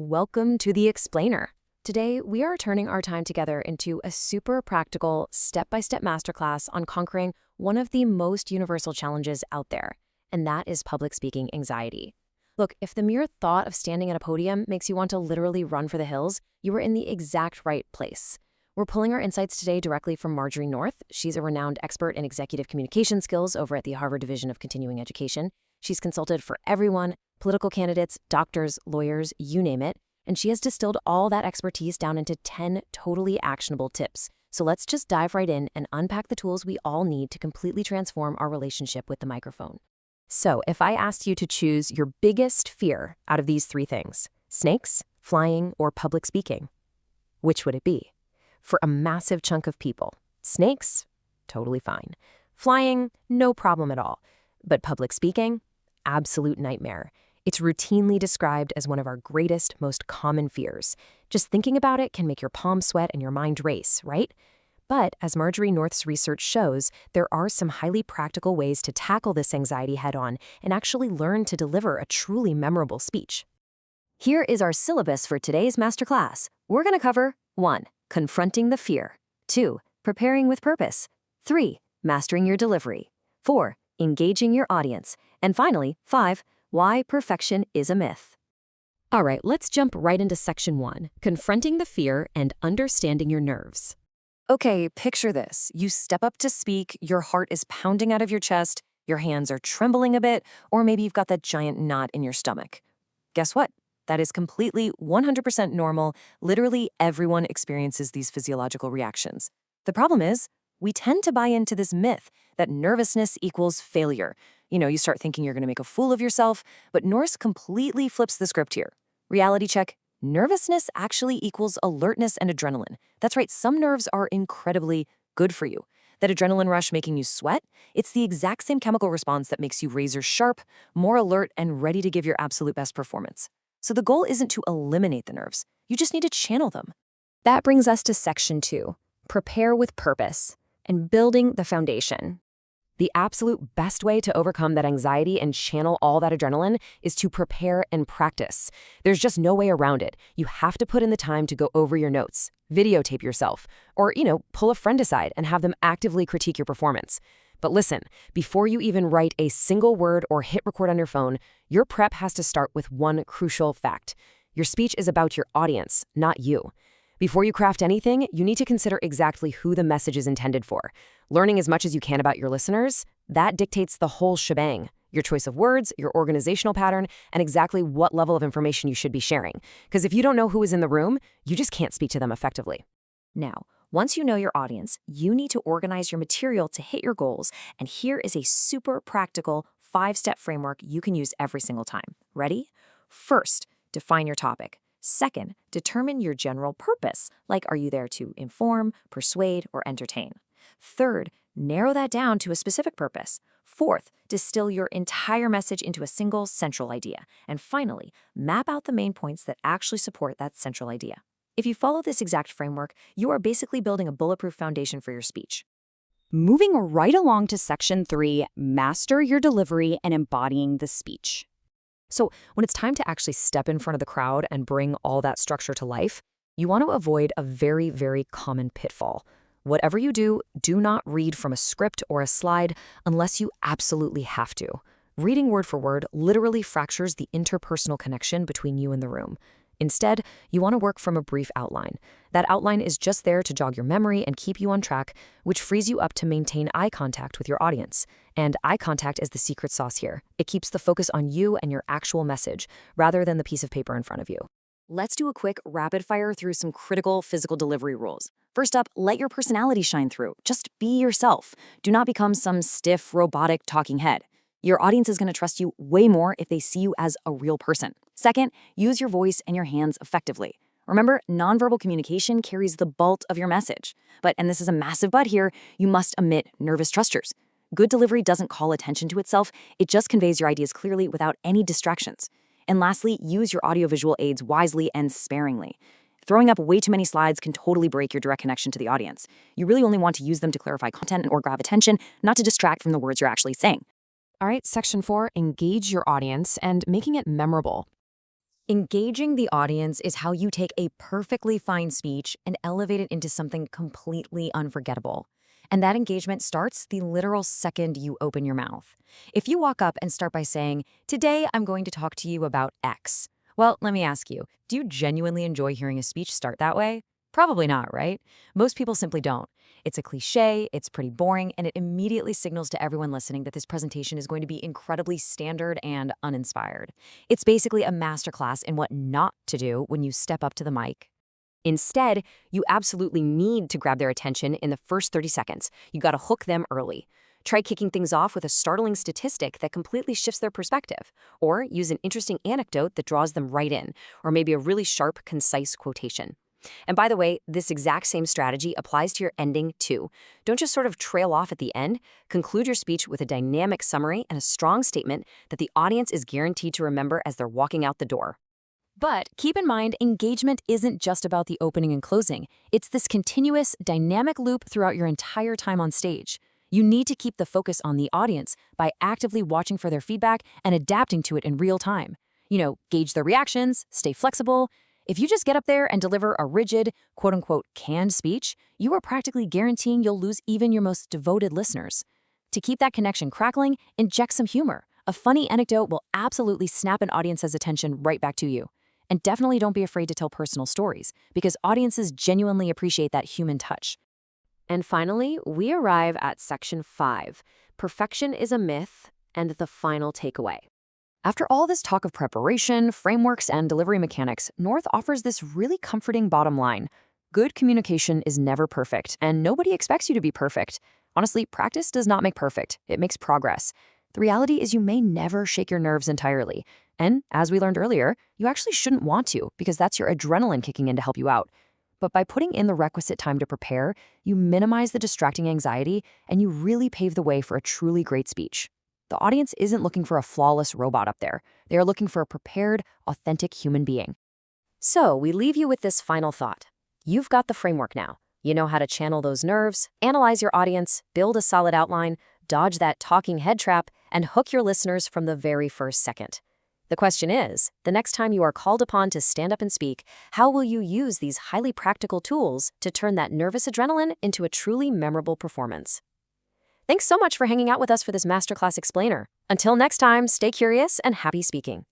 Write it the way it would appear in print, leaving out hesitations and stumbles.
welcome to The Explainer. Today, we are turning our time together into a super practical, step-by-step masterclass on conquering one of the most universal challenges out there, and that is public speaking anxiety. Look, if the mere thought of standing at a podium makes you want to literally run for the hills, you are in the exact right place. We're pulling our insights today directly from Marjorie North. She's a renowned expert in executive communication skills over at the Harvard Division of Continuing Education. She's consulted for everyone, political candidates, doctors, lawyers, you name it, and she has distilled all that expertise down into 10 totally actionable tips. So let's just dive right in and unpack the tools we all need to completely transform our relationship with the microphone. So if I asked you to choose your biggest fear out of these three things, snakes, flying, or public speaking, which would it be? For a massive chunk of people, snakes, totally fine. Flying, no problem at all. But public speaking, absolute nightmare. It's routinely described as one of our greatest, most common fears. Just thinking about it can make your palms sweat and your mind race, right? But as Marjorie North's research shows, there are some highly practical ways to tackle this anxiety head-on and actually learn to deliver a truly memorable speech. Here is our syllabus for today's masterclass. We're going to cover 1. Confronting the fear. 2. Preparing with purpose. 3. Mastering your delivery. 4. Engaging your audience. And finally, 5. Why perfection is a myth. All right, let's jump right into section 1, confronting the fear and understanding your nerves. Okay, picture this. You step up to speak, your heart is pounding out of your chest, your hands are trembling a bit, or maybe you've got that giant knot in your stomach. Guess what? That is completely 100% normal. Literally everyone experiences these physiological reactions. The problem is, we tend to buy into this myth that nervousness equals failure. You start thinking you're going to make a fool of yourself, but Norse completely flips the script here. Reality check. Nervousness actually equals alertness and adrenaline. That's right, some nerves are incredibly good for you. That adrenaline rush making you sweat, it's the exact same chemical response that makes you razor sharp, more alert, and ready to give your absolute best performance. So the goal isn't to eliminate the nerves. You just need to channel them. That brings us to section 2, prepare with purpose and building the foundation. The absolute best way to overcome that anxiety and channel all that adrenaline is to prepare and practice. There's just no way around it. You have to put in the time to go over your notes, videotape yourself, or, pull a friend aside and have them actively critique your performance. But listen, before you even write a single word or hit record on your phone, your prep has to start with one crucial fact. Your speech is about your audience, not you. Before you craft anything, you need to consider exactly who the message is intended for. Learning as much as you can about your listeners, that dictates the whole shebang. Your choice of words, your organizational pattern, and exactly what level of information you should be sharing. Because if you don't know who is in the room, you just can't speak to them effectively. Now, once you know your audience, you need to organize your material to hit your goals, and here is a super practical 5-step framework you can use every single time. Ready? First, define your topic. Second, determine your general purpose, like are you there to inform, persuade, or entertain? Third, narrow that down to a specific purpose. Fourth, distill your entire message into a single central idea. And finally, map out the main points that actually support that central idea. If you follow this exact framework, you are basically building a bulletproof foundation for your speech. Moving right along to section 3, master your delivery and embodying the speech. So when it's time to actually step in front of the crowd and bring all that structure to life, you want to avoid a very, very common pitfall. Whatever you do, do not read from a script or a slide unless you absolutely have to. Reading word for word literally fractures the interpersonal connection between you and the room. Instead, you want to work from a brief outline. That outline is just there to jog your memory and keep you on track, which frees you up to maintain eye contact with your audience. And eye contact is the secret sauce here. It keeps the focus on you and your actual message, rather than the piece of paper in front of you. Let's do a quick rapid fire through some critical physical delivery rules. First up, let your personality shine through. Just be yourself. Do not become some stiff, robotic talking head. Your audience is going to trust you way more if they see you as a real person. Second, use your voice and your hands effectively. Remember, nonverbal communication carries the bulk of your message. But, and this is a massive but here, you must omit nervous gestures. Good delivery doesn't call attention to itself, it just conveys your ideas clearly without any distractions. And lastly, use your audiovisual aids wisely and sparingly. Throwing up way too many slides can totally break your direct connection to the audience. You really only want to use them to clarify content or grab attention, not to distract from the words you're actually saying. All right, section 4, engage your audience and making it memorable. Engaging the audience is how you take a perfectly fine speech and elevate it into something completely unforgettable. And that engagement starts the literal second you open your mouth. If you walk up and start by saying, "Today I'm going to talk to you about X." Well, let me ask you, do you genuinely enjoy hearing a speech start that way? Probably not, right? Most people simply don't. It's a cliche, it's pretty boring, and it immediately signals to everyone listening that this presentation is going to be incredibly standard and uninspired. It's basically a masterclass in what not to do when you step up to the mic. Instead, you absolutely need to grab their attention in the first 30 seconds. You gotta hook them early. Try kicking things off with a startling statistic that completely shifts their perspective, or use an interesting anecdote that draws them right in, or maybe a really sharp, concise quotation. And by the way, this exact same strategy applies to your ending too. Don't just sort of trail off at the end. Conclude your speech with a dynamic summary and a strong statement that the audience is guaranteed to remember as they're walking out the door. But keep in mind, engagement isn't just about the opening and closing. It's this continuous, dynamic loop throughout your entire time on stage. You need to keep the focus on the audience by actively watching for their feedback and adapting to it in real time. Gauge their reactions, stay flexible. If you just get up there and deliver a rigid, quote-unquote, canned speech, you are practically guaranteeing you'll lose even your most devoted listeners. To keep that connection crackling, inject some humor. A funny anecdote will absolutely snap an audience's attention right back to you. And definitely don't be afraid to tell personal stories, because audiences genuinely appreciate that human touch. And finally, we arrive at section 5, perfection is a myth, and the final takeaway. After all this talk of preparation, frameworks, and delivery mechanics, North offers this really comforting bottom line. Good communication is never perfect, and nobody expects you to be perfect. Honestly, practice does not make perfect. It makes progress. The reality is you may never shake your nerves entirely. And as we learned earlier, you actually shouldn't want to, because that's your adrenaline kicking in to help you out. But by putting in the requisite time to prepare, you minimize the distracting anxiety, and you really pave the way for a truly great speech. The audience isn't looking for a flawless robot up there. They are looking for a prepared, authentic human being. So we leave you with this final thought. You've got the framework now. You know how to channel those nerves, analyze your audience, build a solid outline, dodge that talking head trap, and hook your listeners from the very first second. The question is, the next time you are called upon to stand up and speak, how will you use these highly practical tools to turn that nervous adrenaline into a truly memorable performance? Thanks so much for hanging out with us for this Masterclass Explainer. Until next time, stay curious and happy speaking.